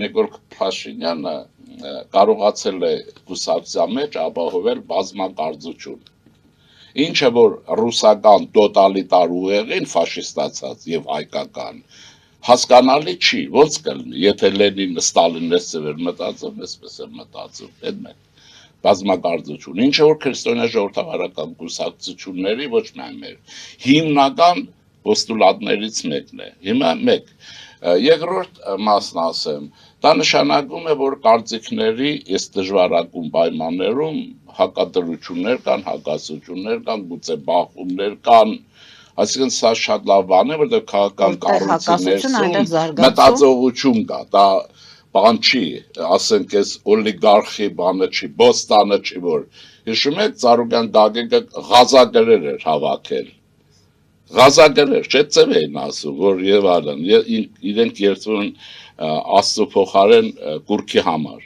Նիկոլ Փաշինյանը կարողացել է կուսակցության մեջ ապահովել բազմակարծություն։ Ինչը որ ռուսական տոտալիտար ուղեղին ֆաշիստացած եւ հայկական հասկանալի չի, ոնց կլինի, եթե Լենինը Ստալինը ծեր մտածում, այսպես է մտածում, այդ մեկ բազմակարծություն, ինչը որ քրիստոնյա ժողովրդավարական կուսակցությունների ոչ միայն մեր հիմնական պոստուլատներից մեկն է։ Հիմա մեկ երկրորդ մասն ասեմ, դա նշանակում է, որ կարծիքների այս դժվարակում պայմաններում հակադրություններ կան, հակասություններ կան, գուցե բախումներ կան, այսինքն սա շատ լավ բան է, որտեղ քաղաքական կառույցի ներսում մտածողություն կա, դա բան չի, ասենք այս օլիգարխի բանը չի, բոստանը չի, որ հիշում եք Ծառուկյան Գագիկը ղազագրեր էր հավաքել, ղազագրեր, չէ՞ ծև էին ասում, որ եւ այլն, իրենք երթուն Աստծո փոխարեն կուրքի համար։